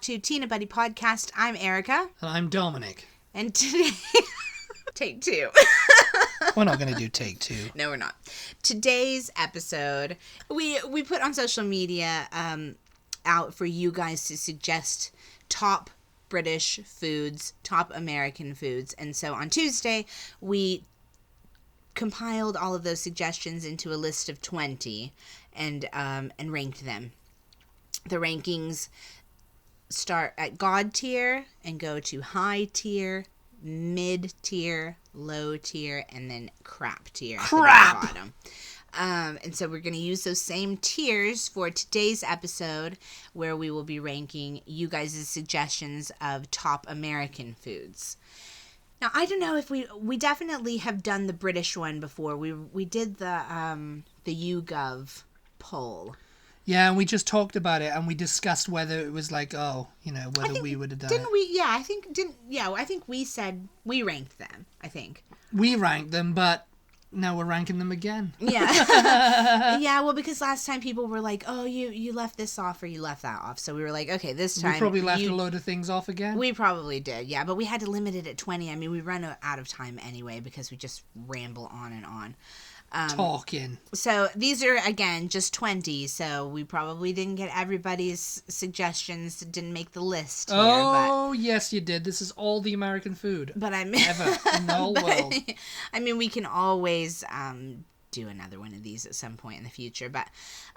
to Tina Butty Podcast. I'm Erica. And I'm Dominic. And today... Take two. We're not going to do take two. No, we're not. Today's episode, we put on social media out for you guys to suggest top British foods, top American foods. And so on Tuesday, we compiled all of those suggestions into a list of 20 and ranked them. The rankings start at God tier and go to high tier, mid tier, low tier, and then crap tier. Crap! At the bottom. And so we're going to use those same tiers for today's episode, where we will be ranking you guys' suggestions of top American foods. Now, I don't know if we definitely have done the British one before. We did the YouGov poll. Yeah, and we just talked about it, and we discussed whether it was like, whether we would have done didn't it. we? Yeah, I think we said we ranked them. I think we ranked them, but now we're ranking them again. Yeah, yeah. Well, because last time people were like, "Oh, you left this off or you left that off," so we were like, "Okay, this time." We probably left a load of things off again. We probably did, yeah, but we had to limit it at 20. I mean, we run out of time anyway because we just ramble on and on. Talking. So these are, again, just 20, so we probably didn't get everybody's suggestions, didn't make the list here. Oh, yes, you did. This is all the American food. But I mean... Ever in the whole world. I mean, we can always do another one of these at some point in the future. But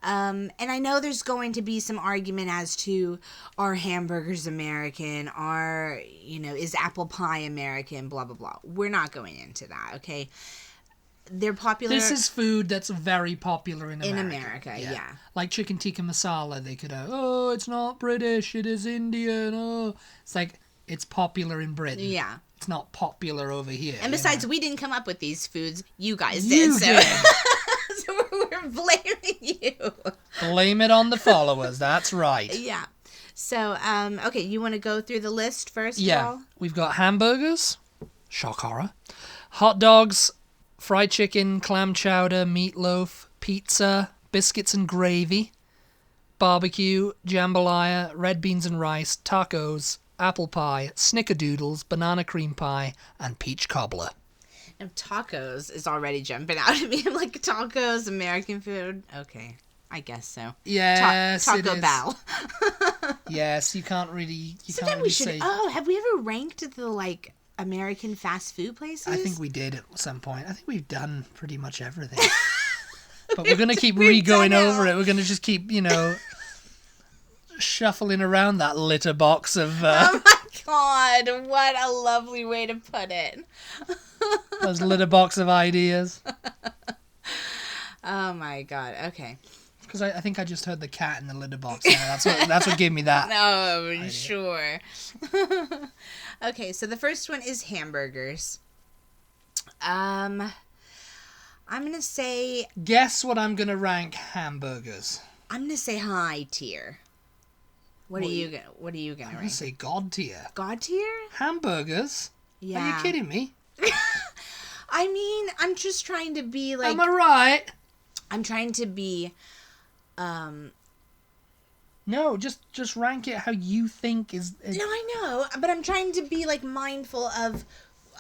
and I know there's going to be some argument as to, are hamburgers American? Is apple pie American? Blah, blah, blah. We're not going into that, okay? They're popular. This is food that's very popular in America. In America, yeah. Like chicken tikka masala, they could have, it's not British, it is Indian, It's like, it's popular in Britain. Yeah. It's not popular over here. And besides, we didn't come up with these foods. You guys did. You did. So we're blaming you. Blame it on the followers, that's right. Yeah. So, okay, you want to go through the list first of all? We've got hamburgers, shock horror, hot dogs, fried chicken, clam chowder, meatloaf, pizza, biscuits and gravy, barbecue, jambalaya, red beans and rice, tacos, apple pie, snickerdoodles, banana cream pie, and peach cobbler. Now, tacos is already jumping out at me. I'm like, tacos, American food? Okay, I guess so. Yes, Taco Bell. Yes, you can't really say... Oh, have we ever ranked the, American fast food places? I think we did at some point. I think we've done pretty much everything. But we're going to keep going over it. We're going to just keep, shuffling around that litter box of... Oh my God, what a lovely way to put it. Those litter box of ideas. Oh my God, okay. Because I think I just heard the cat in the litter box. That's what gave me that. No, idea. Sure. Okay, so the first one is hamburgers. I'm gonna say. Guess what I'm gonna rank hamburgers. I'm gonna say high tier. What are you gonna rank? I'm gonna say God tier. God tier? Hamburgers? Yeah. Are you kidding me? I mean, I'm just trying to be like. Am I right? I'm trying to be. No, just rank it how you think is... No, I know, but I'm trying to be, mindful of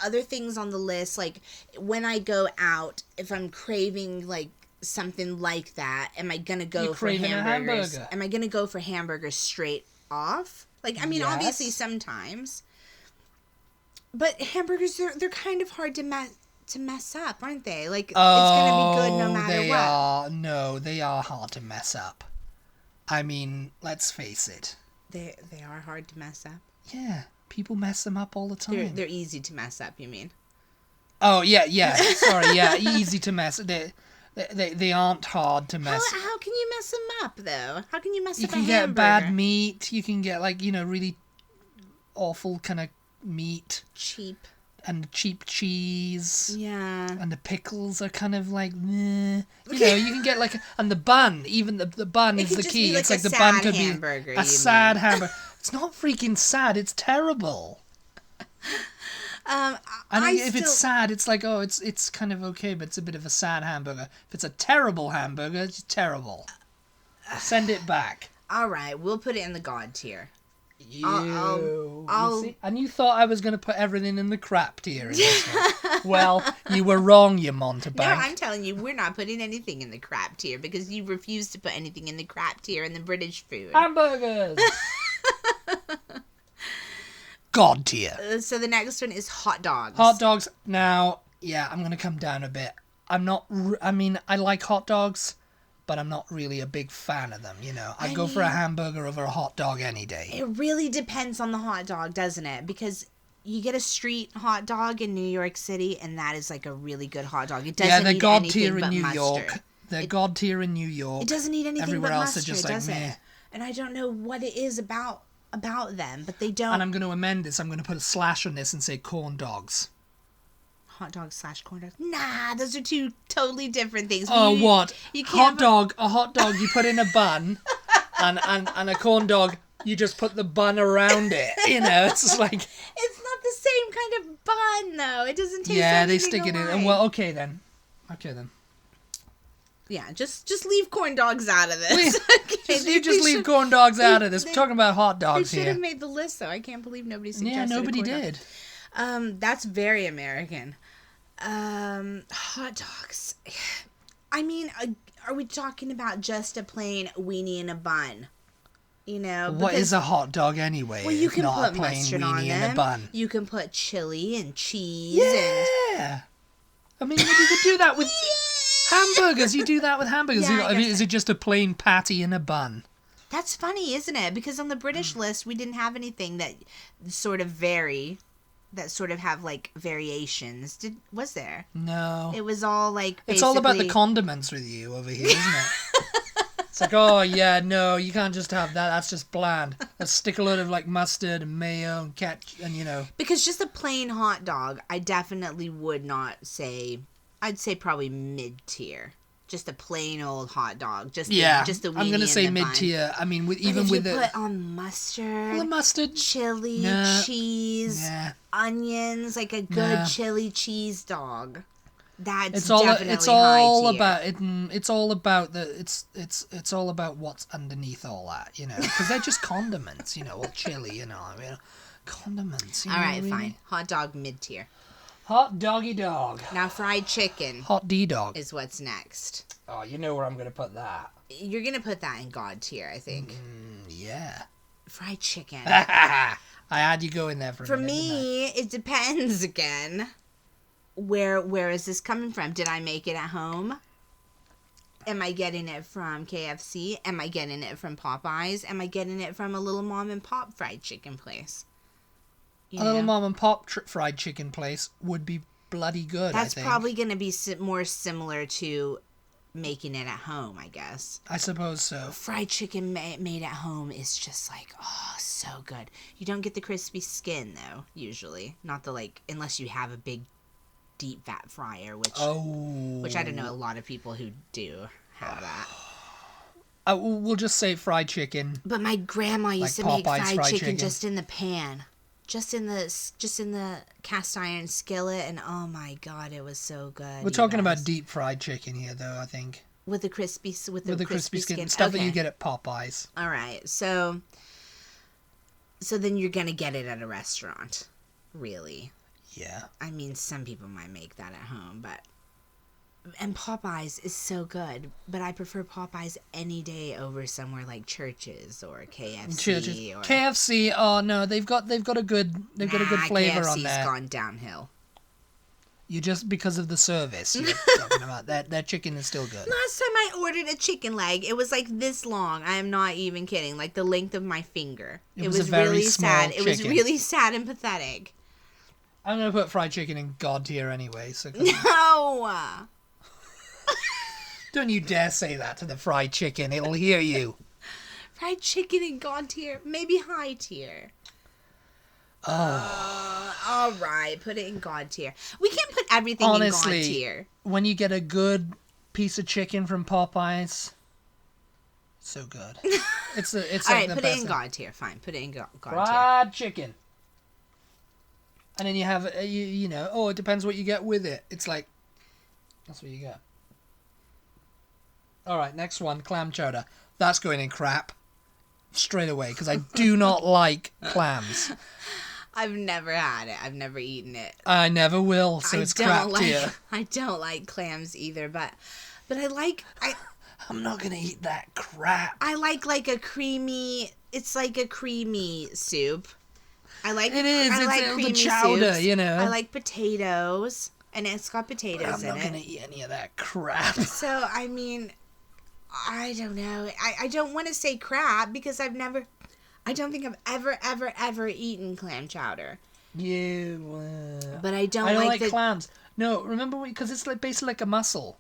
other things on the list. Like, when I go out, if I'm craving, something like that, am I gonna go for hamburgers? Am I gonna go for hamburgers straight off? Yes. Obviously sometimes. But hamburgers, they're kind of hard to mess up, aren't they? It's gonna be good no matter what. They are hard to mess up. I mean, let's face it. They are hard to mess up. Yeah, people mess them up all the time. They're easy to mess up, you mean? Oh, yeah. Sorry, yeah, easy to mess. They aren't hard to mess. How can you mess them up, though? How can you mess up a hamburger? You can get bad meat. You can get, really awful kind of meat. Cheap. And cheap cheese. Yeah. And the pickles are kind of meh. You can get and the bun, even the bun is the key. It's the bun could be a sad hamburger. It's not freaking sad, it's terrible. If it's sad, it's it's kind of okay, but it's a bit of a sad hamburger. If it's a terrible hamburger, it's terrible. Send it back. All right, we'll put it in the God tier. You I'll- see? And you thought I was going to put everything in the crap tier in this one. Well, you were wrong, you Montebank. No, I'm telling you, we're not putting anything in the crap tier because you refuse to put anything in the crap tier in the British food. Hamburgers! God tier. So the next one is hot dogs. Hot dogs. Now, yeah, I'm going to come down a bit. I like hot dogs, but I'm not really a big fan of them, you know. I'd go for a hamburger over a hot dog any day. It really depends on the hot dog, doesn't it? Because you get a street hot dog in New York City, and that is like a really good hot dog. It doesn't they're need God anything tier in but New mustard. York. They're God tier in New York. It doesn't need anything Everywhere but else mustard, are just like does meh. it? And I don't know what it is about them, but they don't. And I'm going to amend this. I'm going to put a slash on this and say corn dogs. Hot dogs / corn dogs. Nah, those are two totally different things. Oh, what? You can't A hot dog you put in a bun, and a corn dog you just put the bun around it. You know, it's just like... It's not the same kind of bun, though. It doesn't taste Yeah, they anything stick it in. alike. Well, okay then. Yeah, just leave corn dogs out of this. Please, Okay, just leave corn dogs out of this. We're talking about hot They dogs should here. have made the list, though. I can't believe nobody suggested Yeah, nobody a corn did. dog. That's very American. Hot dogs. I mean, are we talking about just a plain weenie in a bun? You know, What is a hot dog anyway? well, you if can not put a plain mustard weenie on in them. a bun. You can put chili and cheese and Yeah. I mean, you could do that with hamburgers. You do that with hamburgers. Yeah, I guess Is it just a plain patty in a bun? That's funny, isn't it? Because on the British list, we didn't have anything that sort of have like variations. Was there? No. It was all like It's all about the basically- condiments with you over here, isn't it? It's like, oh yeah, no, you can't just have that. That's just bland. Let's stick a load of like mustard and mayo and ketchup and you know. Because just a plain hot dog, I definitely would not say. I'd say probably mid tier. Just a plain old hot dog. Just the weenie I'm gonna say in the mid bun. tier. I mean, But even if with you the put on mustard, mustard, chili, Nah. cheese, yeah, onions, like a good Nah. chili cheese dog. That's it's all definitely it's all high tier. about it. It's all about it's all about what's underneath all that, you know, because they're just condiments, you know, or chili, you know, I mean, condiments. You All know, right, really. fine. Hot dog mid tier. Hot doggy dog. Now fried chicken Hot D dog. is what's next. Oh, you know where I'm gonna put that. You're gonna put that in God tier, I think. Yeah. Fried chicken. I had you go in there for a For minute, didn't I? me, it depends again. Where is this coming from? Did I make it at home? Am I getting it from KFC? Am I getting it from Popeyes? Am I getting it from a little mom and pop fried chicken place? You A little know? mom and pop fried chicken place would be bloody good. That's I think. probably going to be more similar to making it at home, I guess. I suppose so. Fried chicken made at home is just like, oh, so good. You don't get the crispy skin, though, usually. Not the, like, unless you have a big deep fat fryer, which I don't know a lot of people who do have that. We'll just say fried chicken. But my grandma used Like to make Popeye's fried fried chicken chicken. just in the pan. Just in the cast iron skillet, and oh my god, it was so good. We're you talking guys. about deep fried chicken here, though. I think with the crispy with the crispy skin stuff that you get at Popeyes. All right, so then you're gonna get it at a restaurant, really. Yeah. I mean, some people might make that at home, and Popeyes is so good, but I prefer Popeyes any day over somewhere like Church's or KFC. Or, KFC. Oh no, they've got a good flavor KFC's on there. gone downhill. You just because of the service you're talking about that chicken is still good. Last time I ordered a chicken leg, it was like this long. I am not even kidding, like the length of my finger. It was a very really small sad. It was chicken. really sad and pathetic. I'm gonna put fried chicken in God tier anyway. So No. don't you dare say that to the fried chicken. It'll hear you. Fried chicken in God tier, maybe high tier. All right, put it in God tier. We can't put everything Honestly, in God tier. when you get a good piece of chicken from Popeyes, so good. It's All like right, the put best it in thing. God tier. Fine, put it in God tier. Fried chicken. And then you have, you know, oh, it depends what you get with it. It's like, that's what you get. All right, next one, clam chowder. That's going in crap. straight away because I do not like clams. I've never had it. I've never eaten it. I never will, so it's crap tier. I don't like clams either, but I'm not gonna eat that crap. I like a creamy. It's like a creamy soup. I like it. Is. I it's like the creamy chowder, soups. you know. I like potatoes, and it's got potatoes in it. I'm not gonna eat any of that crap. So I mean, I don't know. I don't want to say crap because I don't think I've ever eaten clam chowder. But I don't like the clams. No, remember because it's like basically like a mussel.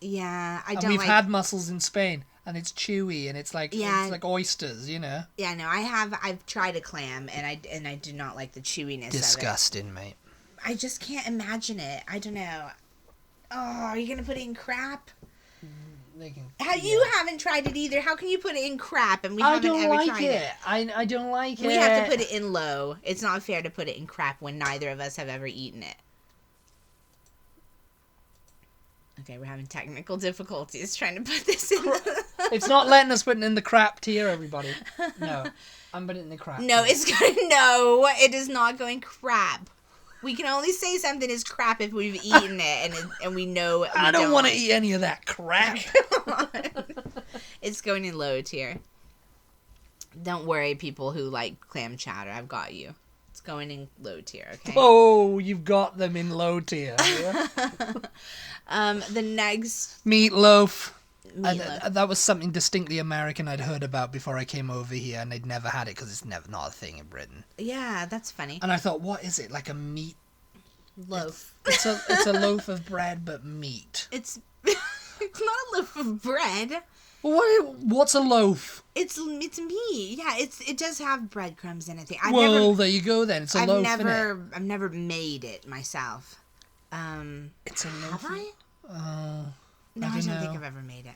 Yeah, and we've had mussels in Spain, and it's chewy, and it's like oysters, you know. Yeah, no, I've tried a clam, and I do not like the chewiness. Disgusting, of it. mate. I just can't imagine it. I don't know. Oh, are you gonna put it in crap? You haven't tried it either. How can you put it in crap and we haven't ever tried it? I don't like it. We have to put it in low. It's not fair to put it in crap when neither of us have ever eaten it. Okay, we're having technical difficulties trying to put this in. It's not letting us put it in the crap tier, everybody. No, I'm putting it in the crap. No, it is not going crap. We can only say something is crap if we've eaten it and we know. I don't want to eat any of that crap. It's going in low tier. Don't worry, people who like clam chowder. I've got you. It's going in low tier. Okay. Oh, you've got them in low tier. Yeah? The next meatloaf. That was something distinctly American I'd heard about before I came over here, and I'd never had it because it's not a thing in Britain. Yeah, that's funny. And I thought, what is it? Like a meat loaf? It's a loaf of bread, but meat. It's not a loaf of bread. What's a loaf? It's meat. Yeah, it does have breadcrumbs in it. There you go then. It's a loaf. I've never made it myself. It's a loaf. Have I? No, I don't think I've ever made it.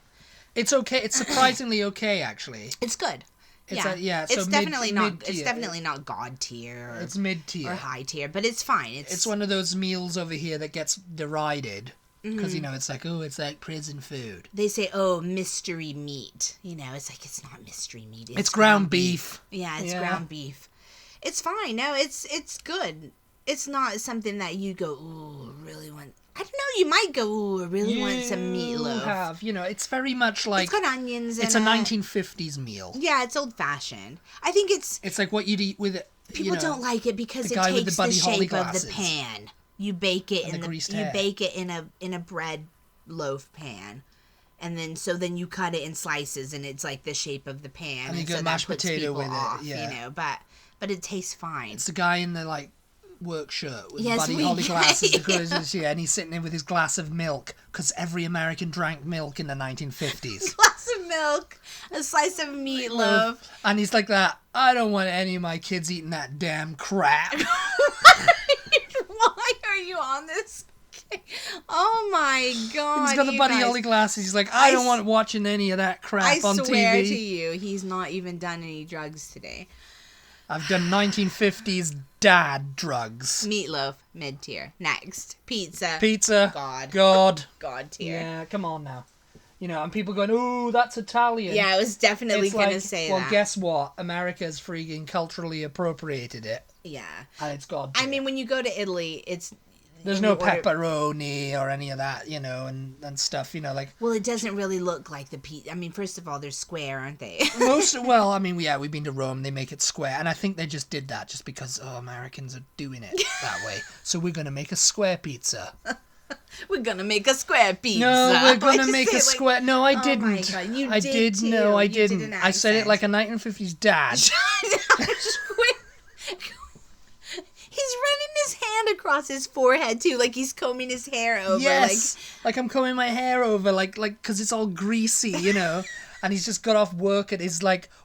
It's okay. It's surprisingly okay, actually. It's good. It's definitely not. mid-tier. It's definitely not god tier. It's mid tier or high tier, but it's fine. It's one of those meals over here that gets derided because it's like, oh, it's like prison food. They say, oh, mystery meat. It's like it's not mystery meat. It's ground beef. Yeah, it's ground beef. It's fine. No, it's good. It's not something that you go, ooh, really want. I don't know. You might go, ooh, I really want some meatloaf. It's very much like... It's got onions in it. It's a 1950s meal. Yeah, it's old-fashioned. I think it's... It's like what you'd eat with it. People don't like it because it takes the shape of the pan. You bake it in a bread loaf pan. And then you cut it in slices and it's like the shape of the pan. And you get mashed potato with it. Yeah. But it tastes fine. It's the guy in the work shirt with Buddy Holly glasses and he's sitting there with his glass of milk because every American drank milk in the 1950s. Glass of milk, a slice of meatloaf, and he's like that. I don't want any of my kids eating that damn crap. Why are you on this? Oh my god! He's got the Buddy Holly glasses. He's like, I don't want watching any of that crap on TV. I swear to you, he's not even done any drugs today. I've done 1950s dad drugs. Meatloaf, mid-tier. Next. Pizza. God tier. Yeah, come on now. And people going, ooh, that's Italian. Yeah, I was definitely going to say that. Well, guess what? America's freaking culturally appropriated it. Yeah. And it's God tier. I mean, when you go to Italy, there's no pepperoni or any of that, and stuff, Well, it doesn't really look like the pizza. I mean, first of all, they're square, aren't they? We've been to Rome. They make it square, and I think they just did that just because Americans are doing it that way. So we're gonna make a square pizza. We're gonna make a square pizza. No, we're gonna make a square. No, I didn't. Oh my God, you I did did. too. No, I You did didn't. an I said it like a 1950s dad. He's running his hand across his forehead too, like he's combing his hair over. Yes, like I'm combing my hair over, like because it's all greasy, And he's just got off work at his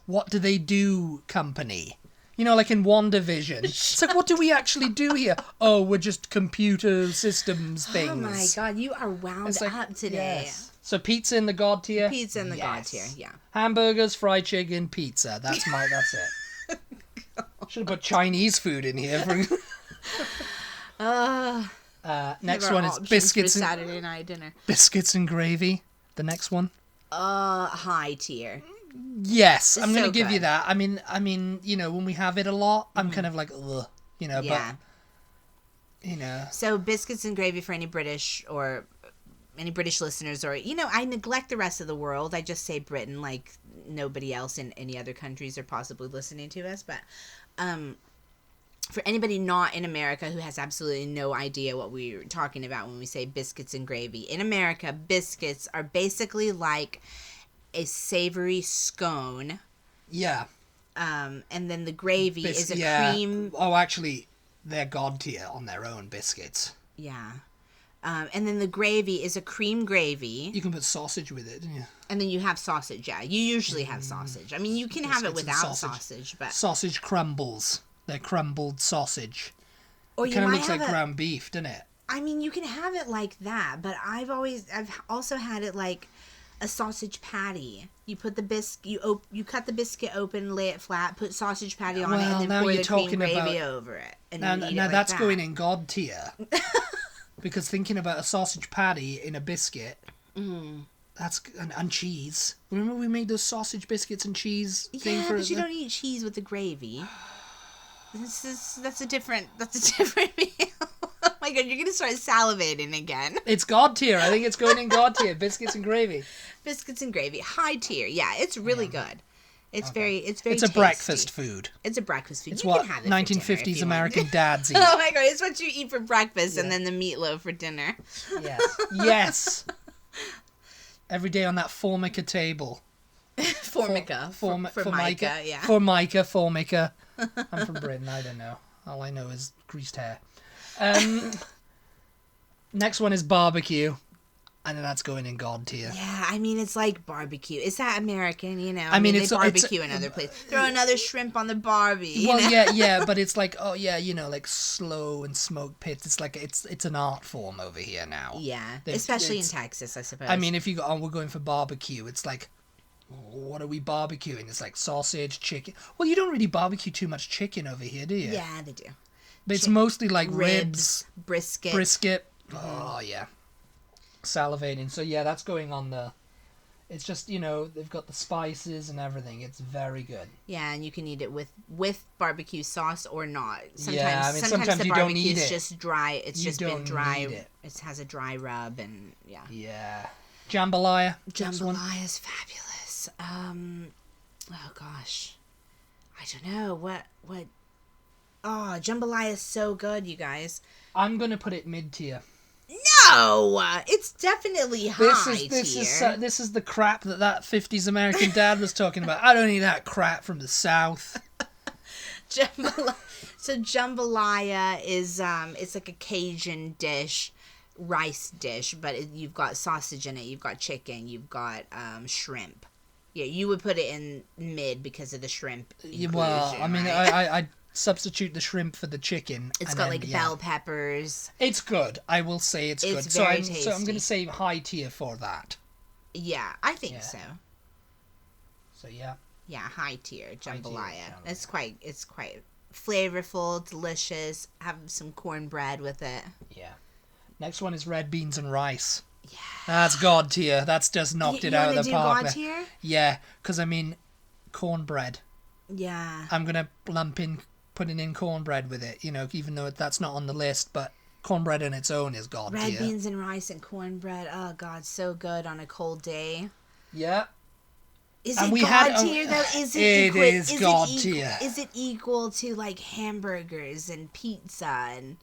what do they do company, like in WandaVision. It's like, what do we actually do here? Oh, we're just computer systems things. Oh my God, you are wound up today. Yes. So pizza in the God tier. Pizza in the God tier, yeah. Hamburgers, fried chicken, pizza. That's it. Should have put Chinese food in here. Next one is biscuits Saturday night dinner. Biscuits and gravy. The next one. High tier. Yes, It's I'm going to so give you good. that. I mean, you know, when we have it a lot, I'm kind of like, ugh, you know, Yeah. but, you know. So biscuits and gravy for any British listeners, or I neglect the rest of the world. I just say Britain, like nobody else in any other countries are possibly listening to us. But for anybody not in America who has absolutely no idea what we're talking about when we say biscuits and gravy, in America, biscuits are basically like a savory scone. Yeah. And then the gravy is a yeah. cream. Oh, actually, they're god tier on their own biscuits. Yeah. And then the gravy is a cream gravy. You can put sausage with it, yeah. And then you have sausage, yeah. You usually have sausage. I mean, you can have it Biscuits and without sausage, but... Sausage crumbles. They're crumbled sausage. Or It you kind of might looks have like it... ground beef, doesn't it? I mean, you can have it like that, but I've also had it like a sausage patty. You put the you cut the biscuit open, lay it flat, put sausage patty on it, and then pour the cream gravy over it. And now, you eat now it like that's that. going in god tier. Because thinking about a sausage patty in a biscuit, that's and cheese. Remember we made those sausage biscuits and cheese thing Yeah, for but you don't eat cheese with the gravy. That's a different meal. Oh my god, you're gonna start salivating again. It's god tier. I think it's going in god tier. Biscuits and gravy. Biscuits and gravy, high tier. Yeah, it's really good. It's very It's tasty. a breakfast food. It's a breakfast food. It's You what can have it for dinner if 1950s you American want. dads eat. Oh my god, it's what you eat for breakfast and then the meatloaf for dinner. Yes. Yes. Every day on that Formica table. Formica. Formica, yeah. Formica. I'm from Britain, I don't know. All I know is greased hair. Next one is barbecue. And then that's going in god tier. Yeah, I mean, it's like barbecue. Is that American, I mean, they it's barbecue in other places. Throw another shrimp on the barbie. Well, yeah, but it's like, oh yeah, like slow and smoke pits. It's like it's an art form over here now. Yeah, especially in Texas, I suppose. I mean, if you go, we're going for barbecue. It's like, what are we barbecuing? It's like sausage, chicken. Well, you don't really barbecue too much chicken over here, do you? Yeah, they do. But it's mostly like ribs, brisket. Mm-hmm. Oh yeah, salivating. So yeah, that's going on the. It's just they've got the spices and everything. It's very good. Yeah, and you can eat it with barbecue sauce or not. Sometimes, yeah, I mean, sometimes the you don't barbecue need is it. just dry. It's just been dry. Need it. It has a dry rub and yeah. Yeah, jambalaya. Jambalaya is fabulous. Oh gosh, I don't know what. Oh, jambalaya is so good, you guys. I'm gonna put it mid tier. No, it's definitely high tier. This is the crap that 50s American dad was talking about. I don't eat that crap from the South. So jambalaya is it's like a Cajun dish, rice dish, but you've got sausage in it, you've got chicken, you've got shrimp. Yeah, you would put it in mid because of the shrimp inclusion, Well, I mean, right? I substitute the shrimp for the chicken. It's got bell peppers. It's good. I will say it's good. Very tasty. So I'm going to say high tier for that. Yeah, I think so. So yeah. Yeah, high tier jambalaya. It's quite flavorful, delicious. Have some cornbread with it. Yeah. Next one is red beans and rice. Yeah. That's god tier. That's just knocked it out of the park. God tier? Yeah, because I mean, cornbread. Yeah. I'm gonna lump in putting in cornbread with it. Even though that's not on the list, but cornbread on its own is god tier. Red beans and rice and cornbread. Oh God, so good on a cold day. Yeah. Is And it god tier though? Is it is god tier. Is it equal to like hamburgers and pizza and?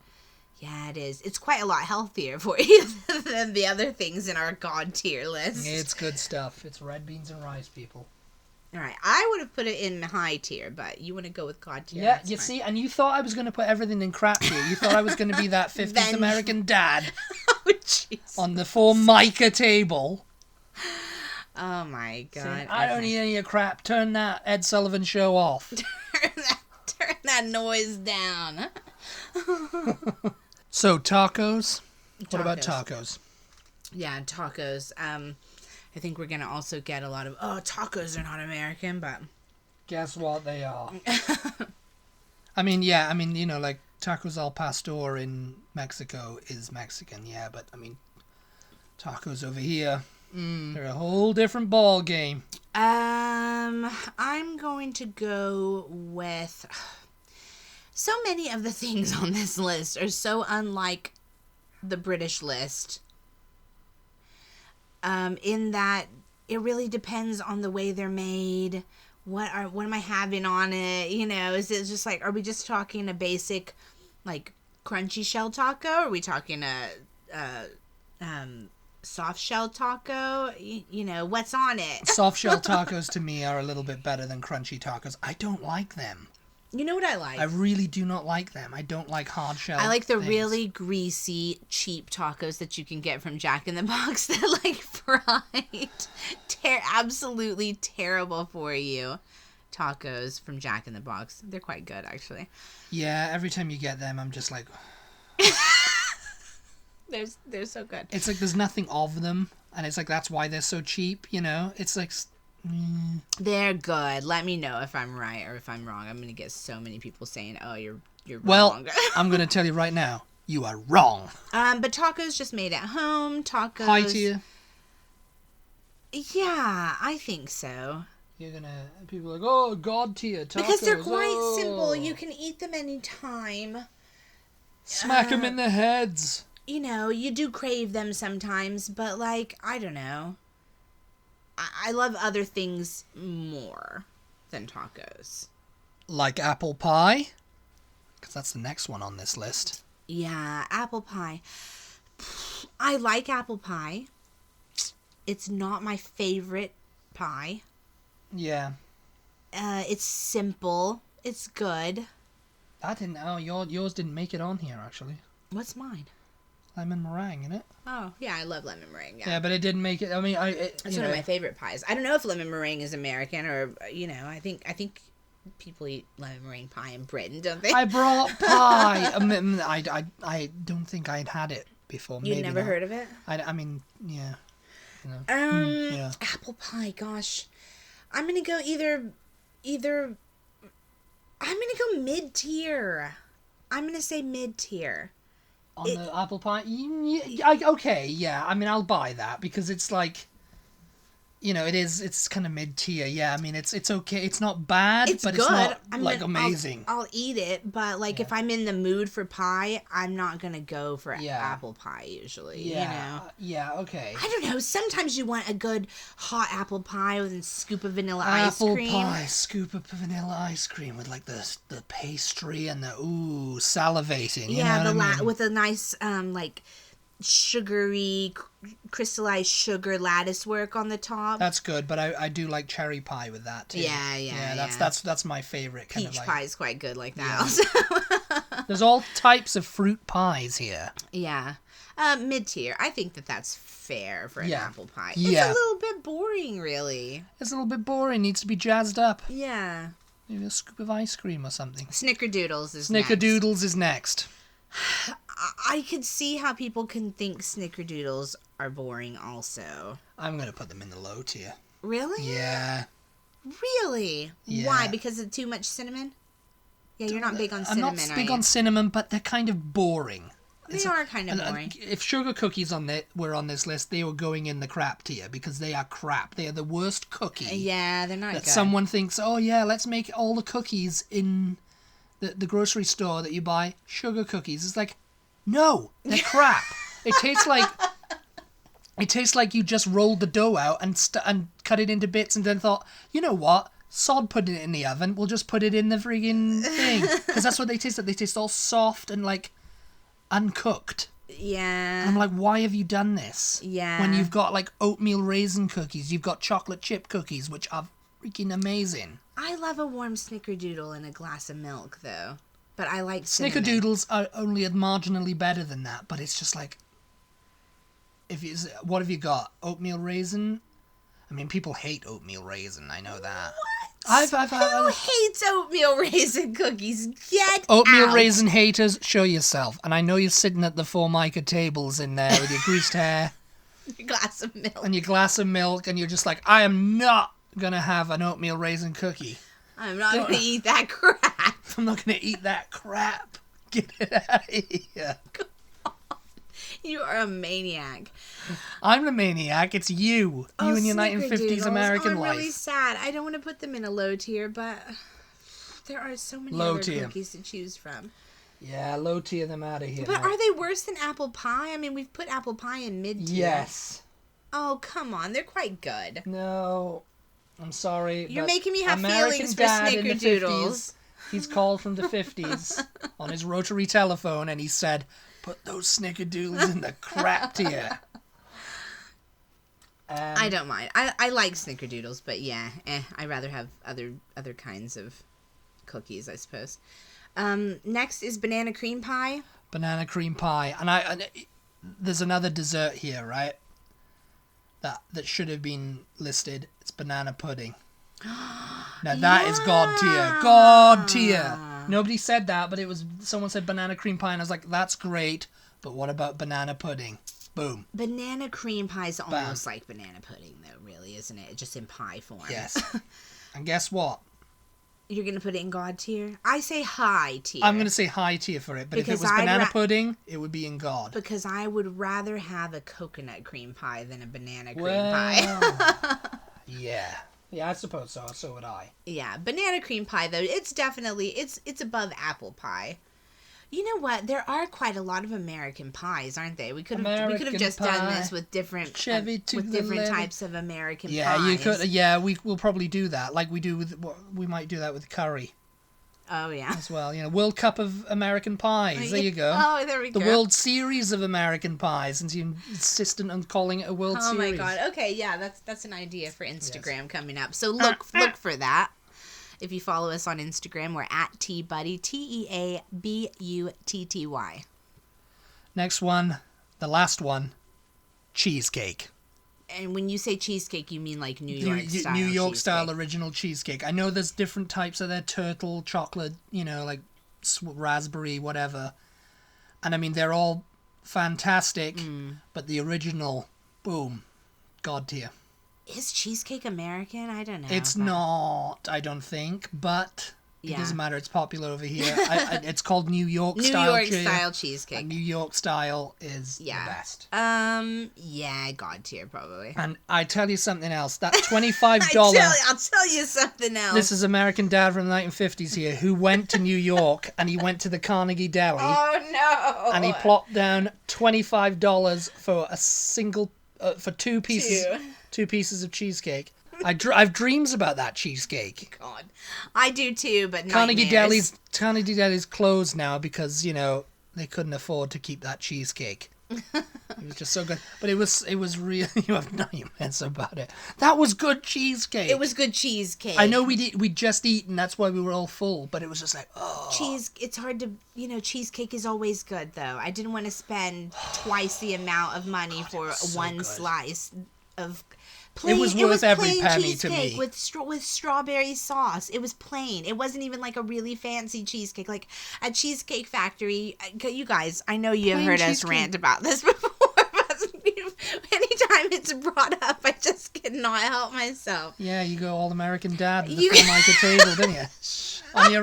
Yeah, it is. It's quite a lot healthier for you than the other things in our god tier list. It's good stuff. It's red beans and rice, people. All right, I would have put it in high tier, but you want to go with god tier. Yeah, you see, and you thought I was going to put everything in crap tier. You thought I was going to be that 50s American dad Oh, jeez. on the Formica table. Oh, my God. Saying, I don't need any of crap. Turn that Ed Sullivan show off. Turn that noise down. So, tacos. What about tacos? Yeah, tacos. I think we're going to also get a lot of, tacos are not American, but... Guess what they are. I mean, like tacos al pastor in Mexico is Mexican, yeah, but I mean, tacos over here, They're a whole different ball game. I'm going to go with... So many of the things on this list are so unlike the British list. In that it really depends on the way they're made. What am I having on it? You know, is it just like, are we just talking a basic, like, crunchy shell taco? Are we talking a soft shell taco? You know, what's on it? Soft shell tacos to me are a little bit better than crunchy tacos. I don't like them. You know what I like? I really do not like them. I don't like hard shell. I like the things. really greasy, cheap tacos that you can get from Jack in the Box that, like, fried. Absolutely terrible for you tacos from Jack in the Box. They're quite good, actually. Yeah, every time you get them, I'm just like... They're so good. It's like there's nothing of them, and it's like that's why they're so cheap, you know? It's like... They're good. Let me know if I'm right or if I'm wrong. I'm going to get so many people saying, oh, you're wrong. Well, I'm going to tell you right now, you are wrong. But tacos just made at home. Tacos... High tier. Yeah, I think so. You're going to... People are like, oh, God tier tacos. Because they're quite simple. You can eat them anytime. Smack them in the heads. You know, you do crave them sometimes, but, like, I don't know. I love other things more than tacos. Like apple pie? Because that's the next one on this list. Yeah, apple pie. I like apple pie. It's not my favorite pie. Yeah. It's simple. It's good. Yours didn't make it on here, actually. What's mine? Lemon meringue, innit? Oh, yeah, I love lemon meringue. Yeah, but it didn't make it. I mean, it's one of my favorite pies. I don't know if lemon meringue is American or, you know, I think people eat lemon meringue pie in Britain, don't they? I brought pie. I don't think I'd had it before. You'd never heard of it? I mean, yeah. You know. Yeah. Apple pie, gosh. I'm going to go either I'm going to go mid-tier. I'm going to say mid-tier. On the apple pie? Okay, yeah. I mean, I'll buy that because it's like, you know, it's kind of mid-tier. Yeah, I mean, it's okay. It's not bad, but good. It's not, like, amazing. I'll eat it, but, like, if I'm in the mood for pie, I'm not going to go for apple pie usually, you know? Yeah, okay. I don't know. Sometimes you want a good hot apple pie with a scoop of vanilla ice cream. Apple pie, scoop of vanilla ice cream with, like, the pastry and the, salivating. You know what I mean? With a nice, like, sugary, crystallized sugar lattice work on the top. That's good, but I do like cherry pie with that too. Yeah. That's my favorite kind Peach of like. pie is quite good like that also. There's all types of fruit pies here. Yeah. Mid-tier. I think that's fair for an apple pie. Yeah. It's a little bit boring, really. It's a little bit boring. Needs to be jazzed up. Yeah. Maybe a scoop of ice cream or something. Snickerdoodles is next. I could see how people can think snickerdoodles are boring also. I'm going to put them in the low tier. Really? Yeah. Really? Yeah. Why? Because of too much cinnamon? Yeah, you're not big on cinnamon, I'm not big on cinnamon, but they're kind of boring. They are kind of boring. If sugar cookies were on this list, they were going in the crap tier because they are crap. They are the worst cookie. Yeah, they're not good. Someone thinks, oh yeah, let's make all the cookies in the grocery store that you buy sugar cookies. It's like, no, they're crap. It tastes like you just rolled the dough out and cut it into bits and then thought, you know what? Sod putting it in the oven. We'll just put it in the friggin' thing because that's what they taste like. They taste all soft and like uncooked. Yeah. And I'm like, why have you done this? Yeah. When you've got like oatmeal raisin cookies, you've got chocolate chip cookies, which are freaking amazing. I love a warm snickerdoodle in a glass of milk, though. But I like cinnamon. Snickerdoodles are only marginally better than that, but it's just like, what have you got? Oatmeal raisin? I mean, people hate oatmeal raisin. I know that. What? Who hates oatmeal raisin cookies? Get Oatmeal out. raisin haters, show yourself. And I know you're sitting at the Formica tables in there with your greased hair. Your glass of milk. And your glass of milk, and you're just like, I am not going to have an oatmeal raisin cookie. I'm not going to eat that crap. I'm not going to eat that crap. Get it out of here. You are a maniac. I'm the maniac. It's you. You and your Snickerdoodles. 1950s American I'm life. really sad. I don't want to put them in a low tier, but there are so many Low other tier. cookies to choose from. Yeah, low tier them out of here. But now. are they worse than apple pie? I mean, we've put apple pie in mid tier. Yes. Oh, come on. They're quite good. No. I'm sorry. You're but making me have American feelings for Dad in the Snickerdoodles. 50s, he's called from the 50s on his rotary telephone and he said, put those Snickerdoodles in the crap tier. I don't mind. I like Snickerdoodles, but yeah, I'd rather have other kinds of cookies, I suppose. Next is banana cream pie. Banana cream pie. And there's another dessert here, right? That should have been listed. It's banana pudding. Now that is God tier. God tier. Nobody said that, but someone said banana cream pie, and I was like, that's great, but what about banana pudding? Boom. Banana cream pie is almost like banana pudding, though, really, isn't it? Just in pie form. Yes. And guess what? You're going to put it in God tier? I say high tier. I'm going to say high tier for it, but Because if it was banana pudding, it would be in God. Because I would rather have a coconut cream pie than a banana cream pie. Yeah. Yeah, I suppose so. So would I. Yeah, banana cream pie, though, it's definitely, it's above apple pie. You know what? There are quite a lot of American pies, aren't they? We could have just done this with different types of American pies. Yeah, you could. Yeah, we'll probably do that. Like we do with we might do that with curry. Oh yeah. As well, World Cup of American Pies. There you go. Oh, there we go. The World Series of American Pies, since you're insistent on calling it a World Series. Oh my God. Okay, yeah, that's an idea for Instagram coming up. So look for that. If you follow us on Instagram, we're at TButty, TEABUTTY. Next one, the last one, cheesecake. And when you say cheesecake, you mean like New York style New York cheesecake. style original cheesecake. I know there's different types of their turtle, chocolate, like raspberry, whatever. And I mean, they're all fantastic, but the original, boom, God tier. Is cheesecake American? I don't know. It's not, I don't think, but it doesn't matter. It's popular over here. It's called New York style cheesecake. And New York style is the best. Yeah, God tier probably. And I tell you something else. That $25. I'll tell you something else. This is American Dad from the 1950s here, who went to New York and he went to the Carnegie Deli. Oh no! And he plopped down $25 for a single for two pieces. Two pieces of cheesecake. I've dreams about that cheesecake. God, I do too, but Carnegie Deli's closed now because they couldn't afford to keep that cheesecake. It was just so good, but it was really you have no immense about it. That was good cheesecake. It was good cheesecake. I know we'd just eaten, that's why we were all full, but it was just like It's hard to cheesecake is always good though. I didn't want to spend twice the amount of money for one slice of. Plain, it was worth every penny to me. With strawberry sauce. It was plain. It wasn't even like a really fancy cheesecake. Like at Cheesecake Factory, you guys, I know you have heard us rant about this before, but anytime it's brought up, I just cannot help myself. Yeah, you go all American Dad at the Formica table, didn't you? On your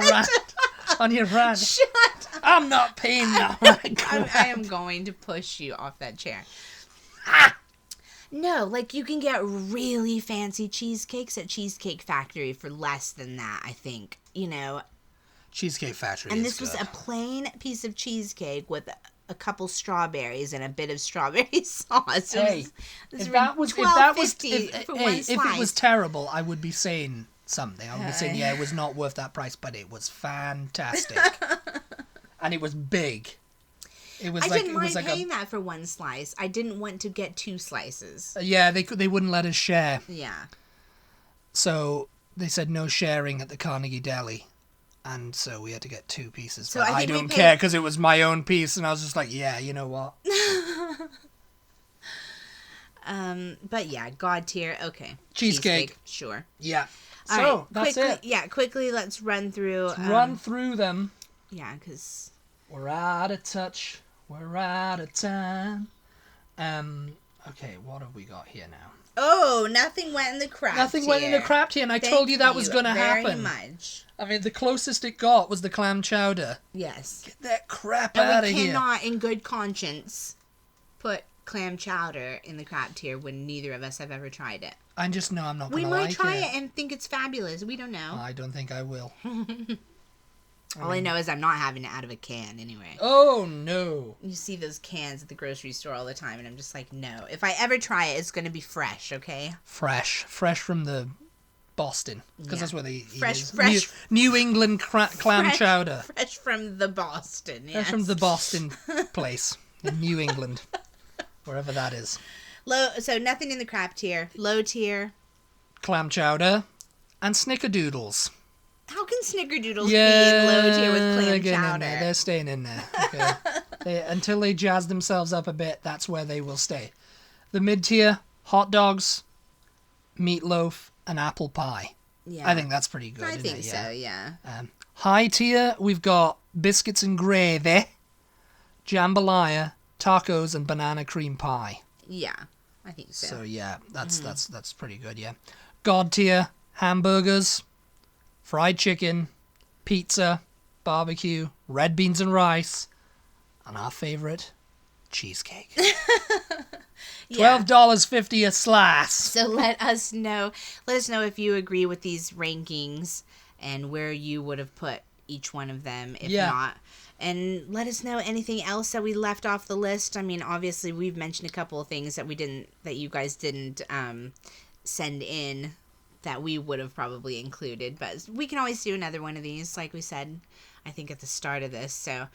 rant. Shut up. I'm not paying that. I am going to push you off that chair. No, like you can get really fancy cheesecakes at Cheesecake Factory for less than that, I think. Cheesecake Factory. And this was a plain piece of cheesecake with a couple strawberries and a bit of strawberry sauce. Hey, if it was terrible, I would be saying something. I would be saying, it was not worth that price, but it was fantastic. And it was big. I didn't mind paying that for one slice. I didn't want to get two slices. Yeah, they wouldn't let us share. Yeah. So they said no sharing at the Carnegie Deli. And so we had to get two pieces. So but I don't care because it was my own piece. And I was just like, yeah, you know what? But yeah, God tier. Okay. Cheesecake. Sure. Yeah. All so right, that's quickly, it. Yeah, quickly let's run through. Run through them. Yeah, because... We're out of touch. We're out of time. Okay, what have we got here now? Oh, nothing went in the crap Nothing went in the crap tier, and I told you that was going to happen. Very much. I mean, the closest it got was the clam chowder. Yes. Get that crap out of here. We cannot, in good conscience, put clam chowder in the crap tier when neither of us have ever tried it. I just know I'm not going We to might like try it and think it's fabulous. We don't know. I don't think I will. All I know is I'm not having it out of a can anyway. Oh, no. You see those cans at the grocery store all the time, and I'm just like, no. If I ever try it, it's going to be fresh, okay? Fresh from the Boston, because that's where they eat Fresh. New England clam chowder. Fresh from the Boston, yes. Fresh from the Boston place in New England, wherever that is. So nothing in the crap tier. Low tier. Clam chowder and snickerdoodles. How can snickerdoodles be in low tier with clam chowder? In there. They're staying in there. Okay. Until they jazz themselves up a bit, that's where they will stay. The mid tier, hot dogs, meatloaf, and apple pie. Yeah. I think that's pretty good. I think so, yeah. High tier, we've got biscuits and gravy, jambalaya, tacos, and banana cream pie. Yeah, I think so. So yeah, that's pretty good. Yeah. God tier, hamburgers, fried chicken, pizza, barbecue, red beans and rice, and our favorite, cheesecake. $12.50 a slice. So let us know if you agree with these rankings and where you would have put each one of them if not. And let us know anything else that we left off the list. I mean, obviously we've mentioned a couple of things that you guys didn't send in that we would have probably included, but we can always do another one of these, like we said, I think at the start of this. So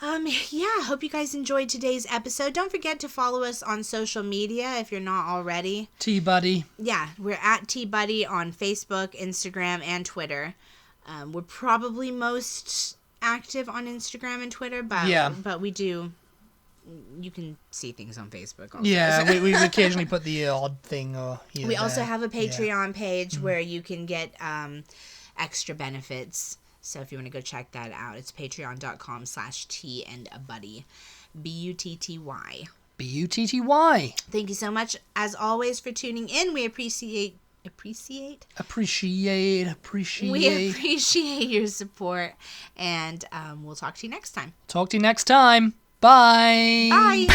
hope you guys enjoyed today's episode. Don't forget to follow us on social media if you're not already. T-Buddy. Yeah, we're at T-Buddy on Facebook, Instagram, and Twitter. We're probably most active on Instagram and Twitter, but we do. You can see things on Facebook also. Yeah, we occasionally put the odd thing or here. We also have a Patreon page where you can get extra benefits. So if you want to go check that out, it's patreon.com/teandabuddy. Butty. Butty. Thank you so much, as always, for tuning in. We appreciate We appreciate your support, and we'll talk to you next time. Bye. Bye.